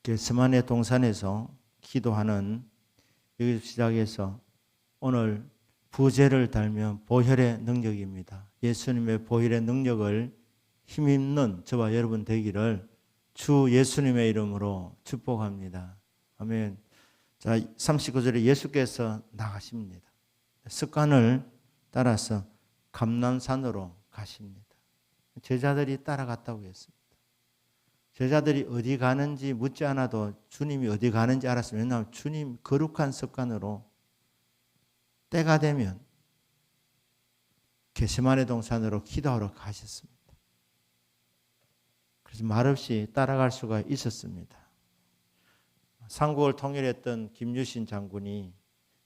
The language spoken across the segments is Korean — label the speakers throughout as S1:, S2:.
S1: 겟세마네 동산에서 기도하는 여기서 시작해서 오늘 부제를 달면 보혈의 능력입니다. 예수님의 보혈의 능력을 힘입는 저와 여러분 되기를 주 예수님의 이름으로 축복합니다. 아멘. 자, 39절에 예수께서 나가십니다. 습관을 따라서 감람산으로 가십니다. 제자들이 따라갔다고 했습니다. 제자들이 어디 가는지 묻지 않아도 주님이 어디 가는지 알았습니다. 왜냐하면 주님 거룩한 습관으로 때가 되면 겟세마네 동산으로 기도하러 가셨습니다. 그래서 말없이 따라갈 수가 있었습니다. 삼국을 통일했던 김유신 장군이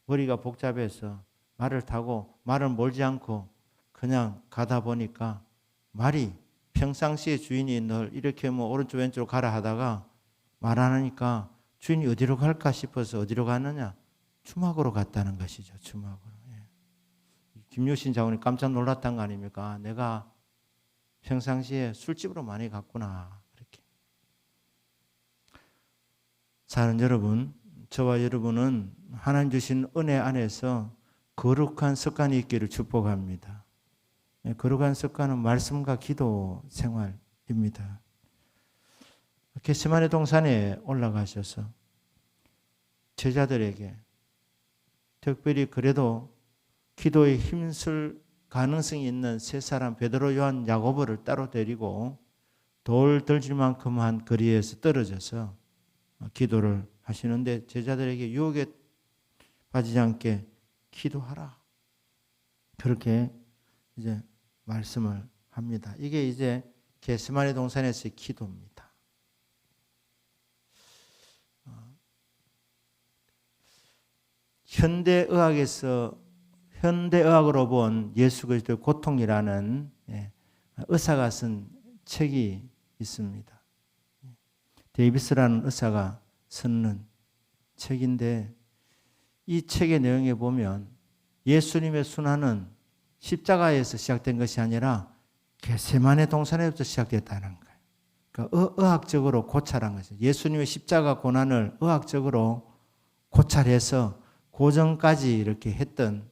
S1: 머리가 복잡해서 말을 타고 말을 몰지 않고 그냥 가다 보니까 말이 평상시에 주인이 널 이렇게 오른쪽 왼쪽 가라 하다가 말 안 하니까 주인이 어디로 갈까 싶어서 어디로 갔느냐? 주막으로 갔다는 것이죠. 주막으로. 김유신 장군이 깜짝 놀랐던 거 아닙니까? 내가 평상시에 술집으로 많이 갔구나. 그렇게. 사는 여러분, 저와 여러분은 하나님 주신 은혜 안에서 거룩한 습관이 있기를 축복합니다. 거룩한 습관은 말씀과 기도 생활입니다. 겟세마네 동산에 올라가셔서 제자들에게 특별히 그래도 기도에 힘쓸 가능성이 있는 세 사람 베드로, 요한, 야고보를 따로 데리고 돌 던질 만큼 한 거리에서 떨어져서 기도를 하시는데 제자들에게 유혹에 빠지지 않게 기도하라. 그렇게 이제 말씀을 합니다. 이게 이제 겟세마네 동산에서의 기도입니다. 현대의학으로 본 예수 그리스도의 고통이라는 의사가 쓴 책이 있습니다. 데이비스라는 의사가 쓰는 책인데 이 책의 내용에 보면 예수님의 순환은 십자가에서 시작된 것이 아니라 겟세마네 동산에부터 시작됐다는 거예요. 그러니까 의학적으로 고찰한 거죠. 예수님의 십자가 고난을 의학적으로 고찰해서 고전까지 이렇게 했던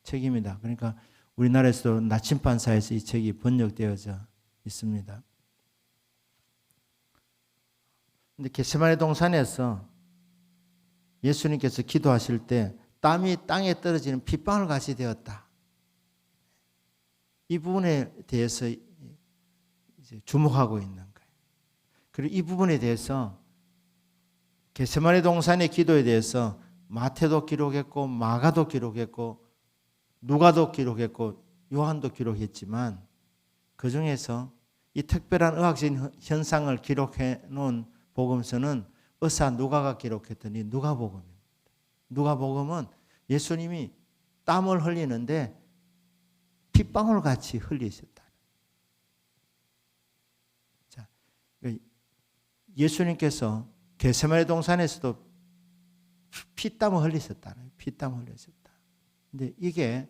S1: 책입니다. 그러니까 우리나라에서도 나침반사에서 이 책이 번역되어져 있습니다. 근데 겟세마네 동산에서 예수님께서 기도하실 때 땀이 땅에 떨어지는 핏방울 같이 되었다. 이 부분에 대해서 이제 주목하고 있는 거예요. 그리고 이 부분에 대해서 겟세마네 동산의 기도에 대해서 마태도 기록했고 마가도 기록했고 누가도 기록했고 요한도 기록했지만 그 중에서 이 특별한 의학적인 현상을 기록해 놓은 복음서는 의사 누가가 기록했더니 누가복음입니다. 누가복음은 예수님이 땀을 흘리는데 핏방울 같이 흘리셨다. 자, 예수님께서 겟세마네 동산에서도 피땀을 흘리셨다는 피땀을 흘리셨다. 근데 이게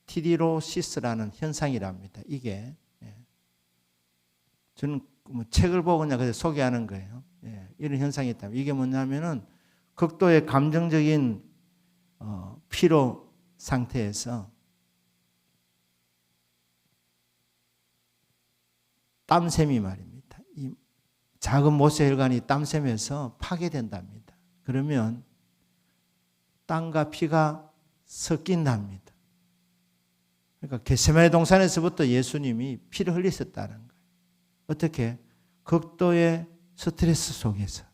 S1: 히마티디로시스라는 현상이랍니다. 이게 저는 책을 보고 그냥 소개하는 거예요. 이런 현상이 있다면 이게 뭐냐면은 극도의 감정적인 피로 상태에서 땀샘이 말입니다. 이 작은 모세혈관이 땀샘에서 파괴된답니다. 그러면 땀과 피가 섞인답니다. 그러니까 겟세마네 동산에서부터 예수님이 피를 흘리셨다는 거예요. 어떻게? 극도의 스트레스 속에서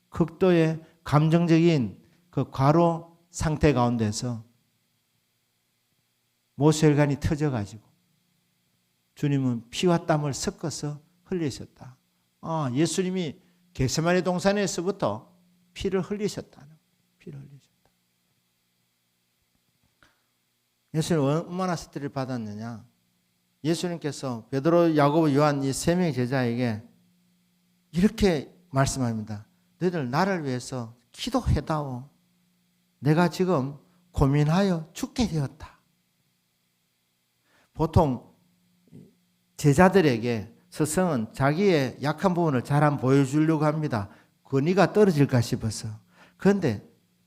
S1: 극도의 감정적인 그 과로 상태 가운데서 모세혈관이 터져가지고 주님은 피와 땀을 섞어서 흘리셨다. 예수님이 겟세마네 동산에서부터 피를 흘리셨다는 거예요. 피를 흘리셨다. 예수님은 얼마나 스트레스를 받았느냐. 예수님께서 베드로, 야고보, 요한 이 세 명의 제자에게 이렇게 말씀합니다. 너희들 나를 위해서 기도해다오. 내가 지금 고민하여 죽게 되었다. 보통 제자들에게 스승은 자기의 약한 부분을 잘 안 보여주려고 합니다. 권위가 떨어질까 싶어서. 그런데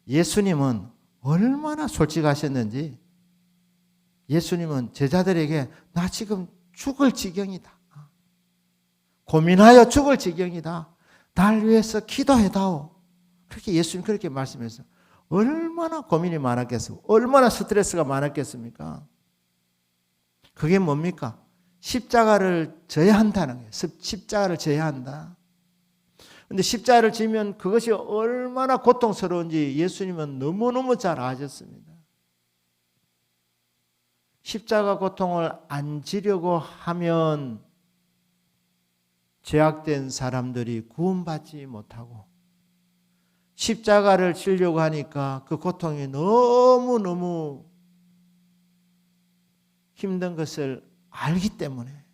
S1: 예수님은 얼마나 솔직하셨는지 예수님은 제자들에게 나 지금 죽을 지경이다. 고민하여 죽을 지경이다. 날 위해서 기도해다오. 그렇게 예수님 그렇게 말씀해서 얼마나 고민이 많았겠습니까? 얼마나 스트레스가 많았겠습니까? 그게 뭡니까? 십자가를 져야 한다는 거예요. 십자가를 져야 한다. 그런데 십자가를 지면 그것이 얼마나 고통스러운지 예수님은 너무너무 잘 아셨습니다. 십자가 고통을 안 지려고 하면 죄악된 사람들이 구원받지 못하고 십자가를 지려고 하니까 그 고통이 너무너무 힘든 것을 알기 때문에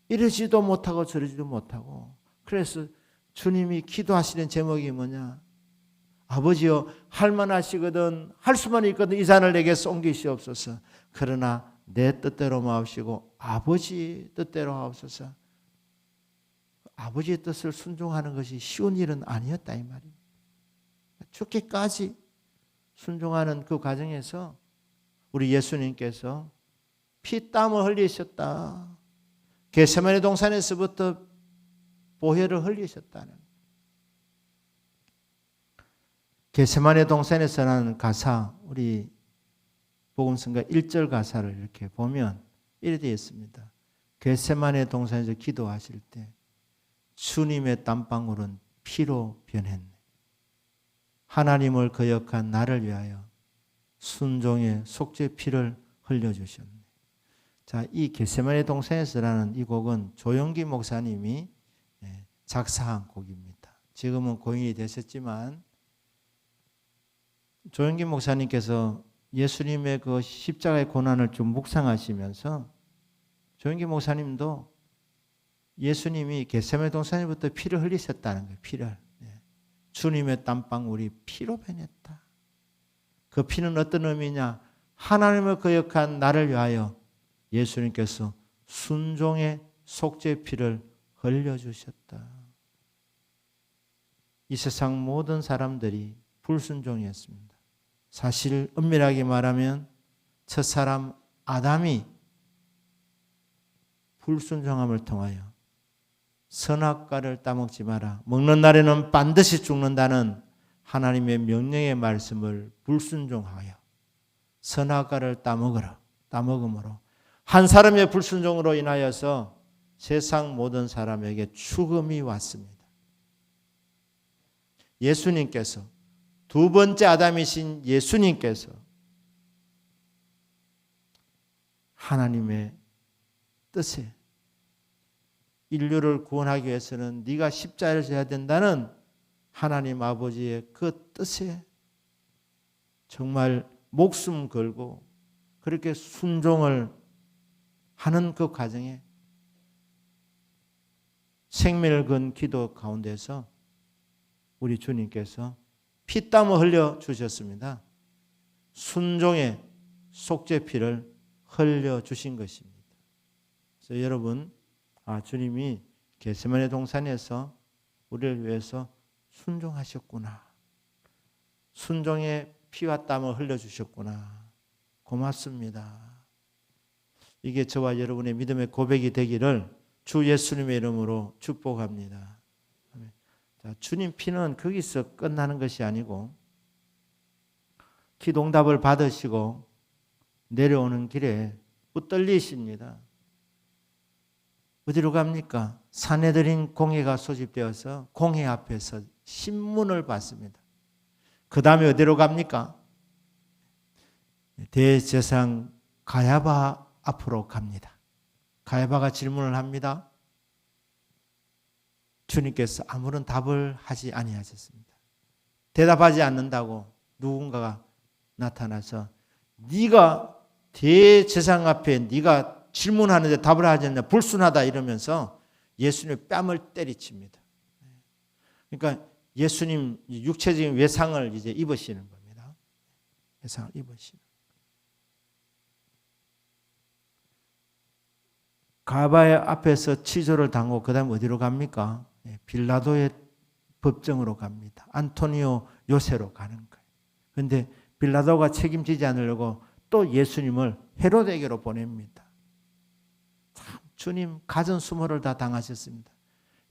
S1: 이러지도 못하고 저러지도 못하고 그래서 주님이 기도하시는 제목이 뭐냐? 아버지여 할만하시거든 할 수만 있거든 이 잔을 내게서 옮기시옵소서. 그러나 내 뜻대로 마옵시고 아버지 뜻대로 하옵소서. 아버지의 뜻을 순종하는 것이 쉬운 일은 아니었다 이 말입니다. 죽기까지 순종하는 그 과정에서 우리 예수님께서 피땀을 흘리셨다. 겟세마네 동산에서부터 보혈을 흘리셨다는. 겟세마네 동산에서라는 가사 우리 복음성가 1절 가사를 이렇게 보면 이렇게 되어 있습니다. 겟세마네 동산에서 기도하실 때 주님의 땀방울은 피로 변했네. 하나님을 거역한 나를 위하여 순종의 속죄 피를 흘려주셨네. 자, 이 겟세마네 동산에서라는 이 곡은 조용기 목사님이 작사한 곡입니다. 지금은 고인이 되셨지만 조용기 목사님께서 예수님의 그 십자가의 고난을 좀 묵상하시면서 조용기 목사님도 예수님이 겟세마네 동산에부터 피를 흘리셨다는 거예요. 피를. 주님의 땀방울이 피로 변했다. 그 피는 어떤 의미냐? 하나님을 거역한 나를 위하여 예수님께서 순종의 속죄 피를 흘려주셨다. 이 세상 모든 사람들이 불순종이었습니다. 사실 엄밀하게 말하면 첫사람 아담이 불순종함을 통하여 선악과를 따먹지 마라. 먹는 날에는 반드시 죽는다는 하나님의 명령의 말씀을 불순종하여 선악과를 따먹음으로 한 사람의 불순종으로 인하여서 세상 모든 사람에게 죽음이 왔습니다. 예수님께서 두 번째 아담이신 예수님께서 하나님의 뜻에 인류를 구원하기 위해서는 네가 십자가를 져야 된다는 하나님 아버지의 그 뜻에 정말 목숨 걸고 그렇게 순종을 하는 그 과정에 생명을 건 기도 가운데서 우리 주님께서 피땀을 흘려 주셨습니다. 순종의 속죄피를 흘려 주신 것입니다. 그래서 여러분, 주님이 겟세마네 동산에서 우리를 위해서 순종하셨구나. 순종의 피와 땀을 흘려 주셨구나. 고맙습니다. 이게 저와 여러분의 믿음의 고백이 되기를 주 예수님의 이름으로 축복합니다. 자, 주님 피는 거기서 끝나는 것이 아니고 기도응답을 받으시고 내려오는 길에 붙들리십니다. 어디로 갑니까? 산헤드린 공회가 소집되어서 공회 앞에서 신문을 받습니다. 그 다음에 어디로 갑니까? 대제사장 가야바 앞으로 갑니다. 가야바가 질문을 합니다. 주님께서 아무런 답을 하지 아니하셨습니다. 대답하지 않는다고 누군가가 나타나서 네가 대제사장 앞에 네가 질문하는데 답을 하지 않냐 불순하다 이러면서 예수님의 뺨을 때리칩니다. 그러니까 예수님 육체적인 외상을 이제 입으시는 겁니다. 외상을 입으시는. 가바의 앞에서 치조를 당하고 그 다음 어디로 갑니까? 빌라도의 법정으로 갑니다. 안토니오 요새로 가는 거예요. 그런데 빌라도가 책임지지 않으려고 또 예수님을 헤로데에게로 보냅니다. 참 주님 가전 수모를 다 당하셨습니다.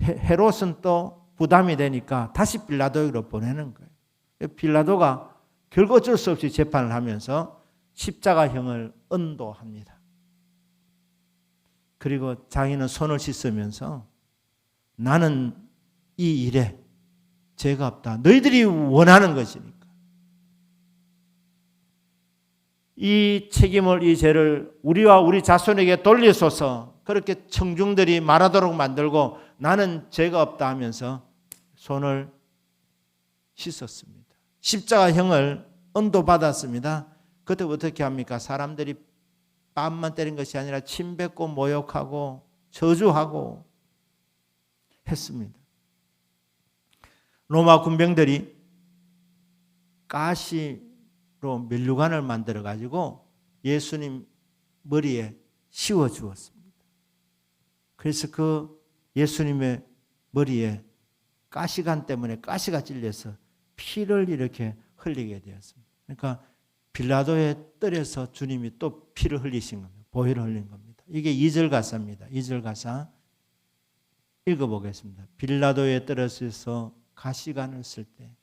S1: 헤롯은 또 부담이 되니까 다시 빌라도에게로 보내는 거예요. 빌라도가 결국 어쩔 수 없이 재판을 하면서 십자가형을 언도합니다. 그리고 자기는 손을 씻으면서 나는 이 일에 죄가 없다. 너희들이 원하는 것이니까. 이 책임을, 이 죄를 우리와 우리 자손에게 돌리소서. 그렇게 청중들이 말하도록 만들고 나는 죄가 없다 하면서 손을 씻었습니다. 십자가형을 언도받았습니다. 그때 어떻게 합니까? 사람들이 뺨만 때린 것이 아니라 침 뱉고 모욕하고 저주하고 했습니다. 로마 군병들이 가시로 면류관을 만들어 가지고 예수님 머리에 씌워 주었습니다. 그래서 그 예수님의 머리에 가시관 때문에 가시가 찔려서 피를 이렇게 흘리게 되었습니다. 그러니까 빌라도의 뜰에서 주님이 또 피를 흘리신 겁니다. 보혈을 흘린 겁니다. 이게 2절 가사입니다. 2절 가사 읽어보겠습니다. 빌라도의 뜰에서 가시관을 쓸 때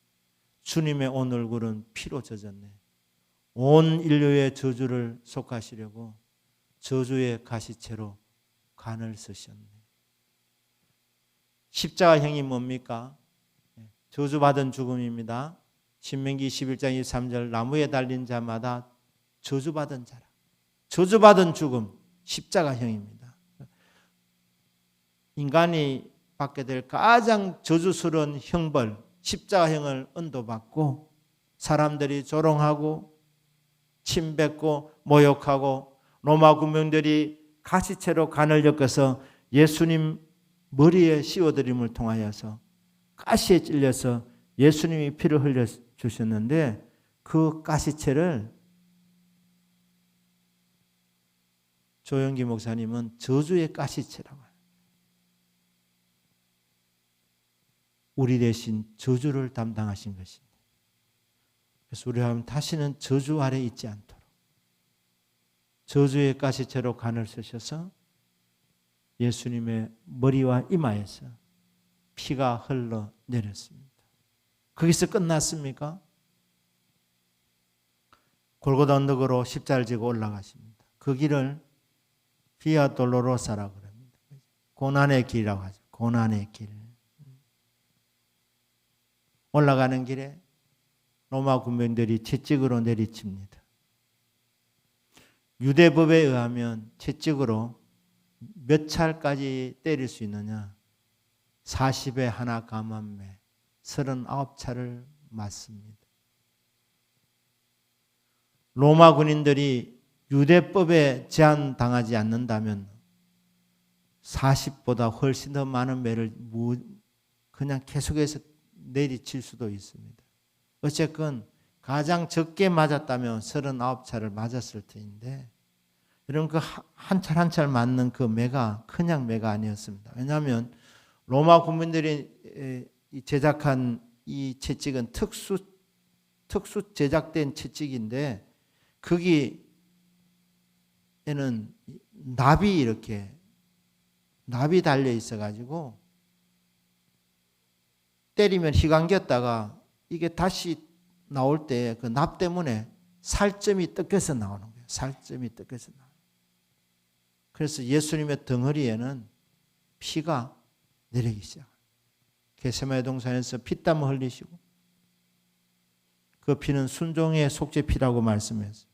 S1: 주님의 온 얼굴은 피로 젖었네. 온 인류의 저주를 속하시려고 저주의 가시채로 관을 쓰셨네. 십자가형이 뭡니까? 저주받은 죽음입니다. 신명기 11장 23절 나무에 달린 자마다 저주받은 자라. 저주받은 죽음, 십자가형입니다. 인간이 받게 될 가장 저주스러운 형벌, 십자가형을 언도받고 사람들이 조롱하고 침뱉고 모욕하고 로마 군병들이 가시채로 관을 엮어서 예수님 머리에 씌워드림을 통하여서 가시에 찔려서 예수님이 피를 흘려주셨는데 그 가시채를 조영기 목사님은 저주의 가시채라고 해요. 우리 대신 저주를 담당하신 것입니다. 그래서 우리가 다시는 저주 아래 있지 않도록 저주의 가시채로 관을 쓰셔서 예수님의 머리와 이마에서 피가 흘러내렸습니다. 거기서 끝났습니까? 골고다 언덕으로 십자가를 지고 올라가십니다. 그 길을 비아 돌로로사라고 합니다. 고난의 길이라고 하죠. 고난의 길. 올라가는 길에 로마 군병들이 채찍으로 내리칩니다. 유대법에 의하면 채찍으로 몇 찰까지 때릴 수 있느냐? 40에 하나 감한매 39차를 맞습니다. 로마 군인들이 유대법에 제한당하지 않는다면 40보다 훨씬 더 많은 매를 그냥 계속해서 내리칠 수도 있습니다. 어쨌건 가장 적게 맞았다면 39차를 맞았을 텐데 이런 그 한 찰 한 찰 맞는 그 매가 그냥 매가 아니었습니다. 왜냐하면 로마 군민들이 제작한 이 채찍은 특수 제작된 채찍인데 거기에는 납이 달려 있어가지고 때리면 희강겼다가 이게 다시 나올 때 그 납 때문에 살점이 뜯겨서 나오는 거예요. 살점이 뜯겨서 나와요. 그래서 예수님의 덩어리에는 피가 내리기 시작합니다. 겟세마네 동산에서 피땀을 흘리시고 그 피는 순종의 속죄피라고 말씀했어요.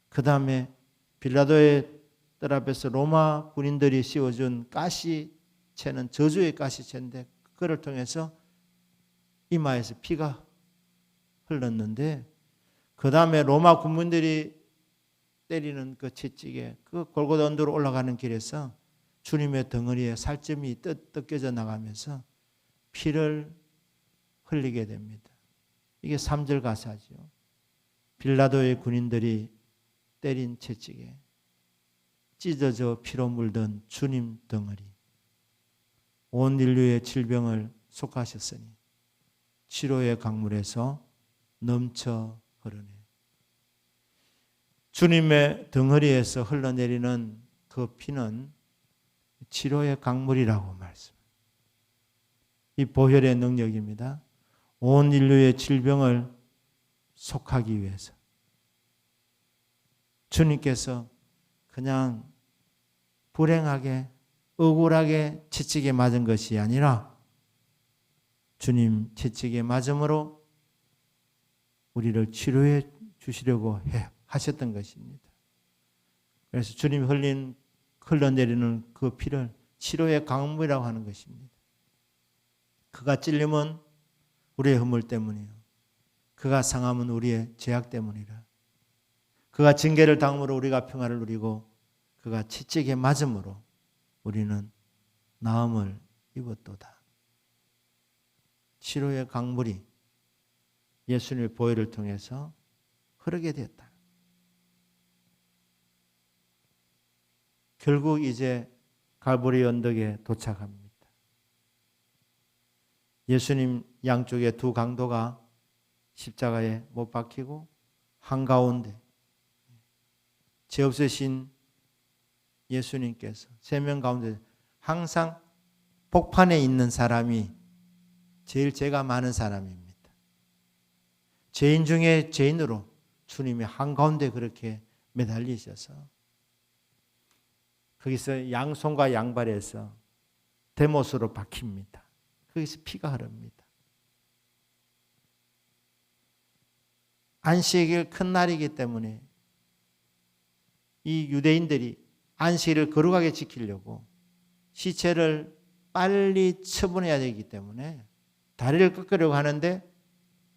S1: 그 다음에 빌라도의 뜰 앞에서 로마 군인들이 씌워준 가시채는 저주의 가시채인데 그거를 통해서 이마에서 피가 흘렀는데 그 다음에 로마 군민들이 때리는 그 채찍에 그 골고다 언덕으로 올라가는 길에서 주님의 덩어리에 살점이 뜯겨져 나가면서 피를 흘리게 됩니다. 이게 3절 가사죠. 빌라도의 군인들이 때린 채찍에 찢어져 피로 물든 주님 덩어리. 온 인류의 질병을 속하셨으니 치료의 강물에서 넘쳐 흐르네. 주님의 덩어리에서 흘러내리는 그 피는 치료의 강물이라고 말씀. 이 보혈의 능력입니다. 온 인류의 질병을 속하기 위해서 주님께서 그냥 불행하게 억울하게 채찍에 맞은 것이 아니라 주님 채찍에 맞음으로 우리를 치료해 주시려고 하셨던 것입니다. 그래서 주님이 흘러내리는 그 피를 치료의 강물이라고 하는 것입니다. 그가 찔림은 우리의 허물 때문이요. 그가 상함은 우리의 죄악 때문이라. 그가 징계를 당함으로 우리가 평화를 누리고 그가 채찍에 맞음으로 우리는 나음을 입었도다. 치료의 강물이 예수님의 보혈을 통해서 흐르게 되었다. 결국 이제 갈보리 언덕에 도착합니다. 예수님 양쪽에 두 강도가 십자가에 못 박히고 한가운데 죄 없으신 예수님께서 세 명 가운데 항상 복판에 있는 사람이 제일 죄가 많은 사람입니다. 죄인 중에 죄인으로 주님이 한가운데 그렇게 매달리셔서 거기서 양손과 양발에서 대못으로 박힙니다. 거기서 피가 흐릅니다. 안식일 큰 날이기 때문에 이 유대인들이 안식일을 거룩하게 지키려고 시체를 빨리 처분해야 되기 때문에 다리를 꺾으려고 하는데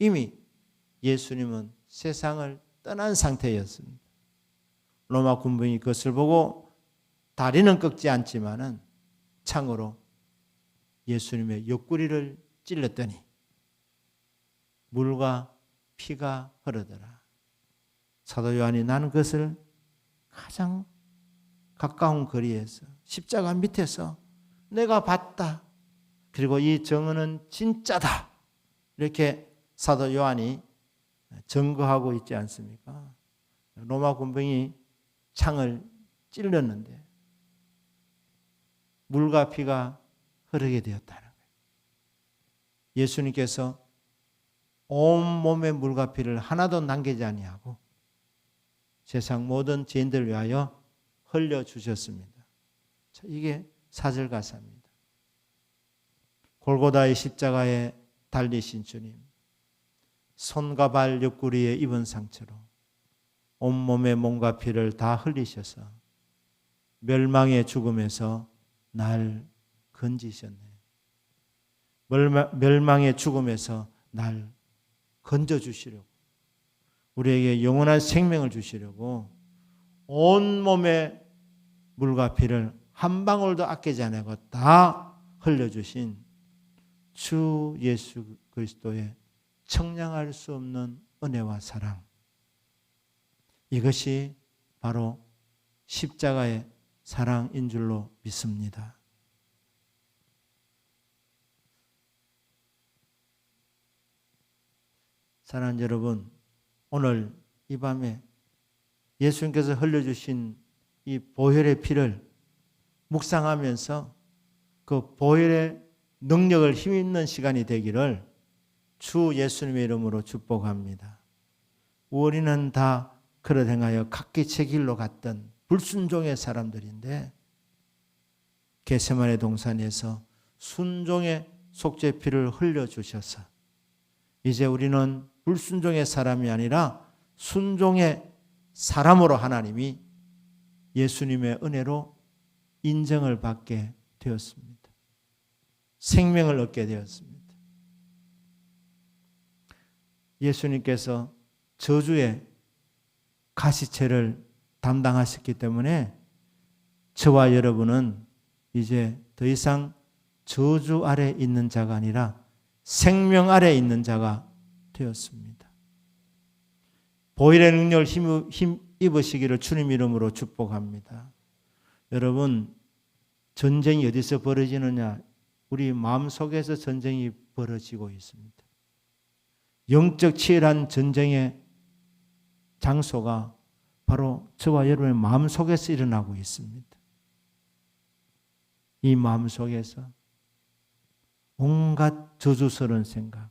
S1: 이미 예수님은 세상을 떠난 상태였습니다. 로마 군병이 그것을 보고 다리는 꺾지 않지만은 창으로 예수님의 옆구리를 찔렀더니 물과 피가 흐르더라. 사도 요한이 나는 그것을 가장 가까운 거리에서 십자가 밑에서 내가 봤다. 그리고 이 증언은 진짜다. 이렇게 사도 요한이 증거하고 있지 않습니까? 로마 군병이 창을 찔렀는데 물과 피가 흐르게 되었다는 거예요. 예수님께서 온몸의 물과 피를 하나도 남기지 아니하고 세상 모든 죄인들을 위하여 흘려주셨습니다. 이게 사절 가사입니다. 골고다의 십자가에 달리신 주님, 손과 발 옆구리에 입은 상처로 온몸의 몸과 피를 다 흘리셔서 멸망의 죽음에서 날 건지셨네. 멸망의 죽음에서 날 건져주시려고 우리에게 영원한 생명을 주시려고 온몸의 물과 피를 한 방울도 아끼지 않고 다 흘려주신 주 예수 그리스도의 청량할 수 없는 은혜와 사랑, 이것이 바로 십자가의 사랑인 줄로 믿습니다. 사랑하는 여러분, 오늘 이 밤에 예수님께서 흘려주신 이 보혈의 피를 묵상하면서 그 보혈의 능력을 힘입는 시간이 되기를 주 예수님의 이름으로 축복합니다. 우리는 다 그릇 행하여 각기 제 길로 갔던 불순종의 사람들인데 겟세마네 동산에서 순종의 속죄피를 흘려주셔서 이제 우리는 불순종의 사람이 아니라 순종의 사람으로 하나님이 예수님의 은혜로 인정을 받게 되었습니다. 생명을 얻게 되었습니다. 예수님께서 저주의 가시체를 담당하셨기 때문에 저와 여러분은 이제 더 이상 저주 아래 있는 자가 아니라 생명 아래 있는 자가 되었습니다. 보혈의 능력을 힘입으시기를 주님 이름으로 축복합니다. 여러분, 전쟁이 어디서 벌어지느냐? 우리 마음속에서 전쟁이 벌어지고 있습니다. 영적 치열한 전쟁의 장소가 바로 저와 여러분의 마음속에서 일어나고 있습니다. 이 마음속에서 온갖 저주스러운 생각,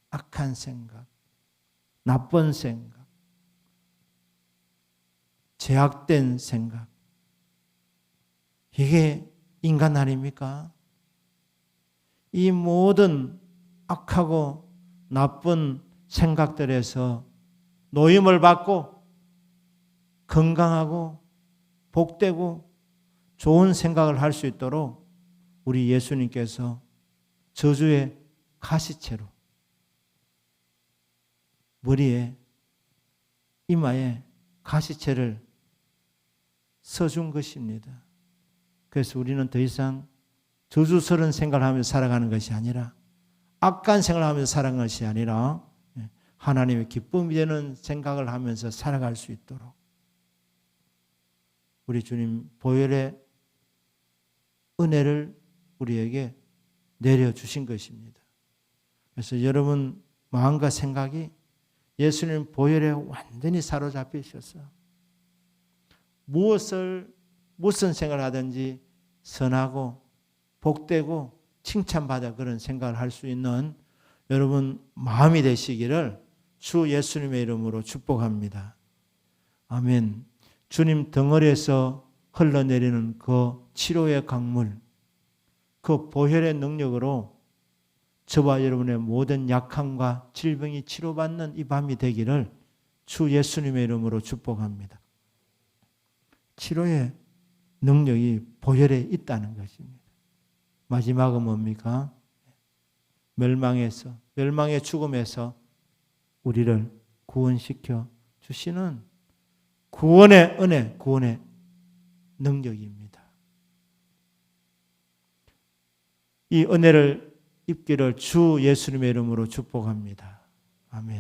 S1: 악한 생각, 나쁜 생각, 제약된 생각, 이게 인간 아닙니까? 이 모든 악하고 나쁜 생각들에서 노임을 받고 건강하고 복되고 좋은 생각을 할 수 있도록 우리 예수님께서 저주의 가시채로 머리에 이마에 가시채를 써준 것입니다. 그래서 우리는 더 이상 저주스러운 생각을 하면서 살아가는 것이 아니라 악한 생각을 하면서 살아가는 것이 아니라 하나님의 기쁨이 되는 생각을 하면서 살아갈 수 있도록 우리 주님 보혈의 은혜를 우리에게 내려주신 것입니다. 그래서 여러분 마음과 생각이 예수님 보혈에 완전히 사로잡히셔서 무슨 생각을 하든지 선하고 복되고 칭찬받아 그런 생각을 할 수 있는 여러분 마음이 되시기를 주 예수님의 이름으로 축복합니다. 아멘. 주님 덩어리에서 흘러내리는 그 치료의 강물, 그 보혈의 능력으로 저와 여러분의 모든 약함과 질병이 치료받는 이 밤이 되기를 주 예수님의 이름으로 축복합니다. 치료의 능력이 보혈에 있다는 것입니다. 마지막은 뭡니까? 멸망의 죽음에서 우리를 구원시켜 주시는 구원의 은혜, 구원의 능력입니다. 이 은혜를 입기를 주 예수님의 이름으로 축복합니다. 아멘.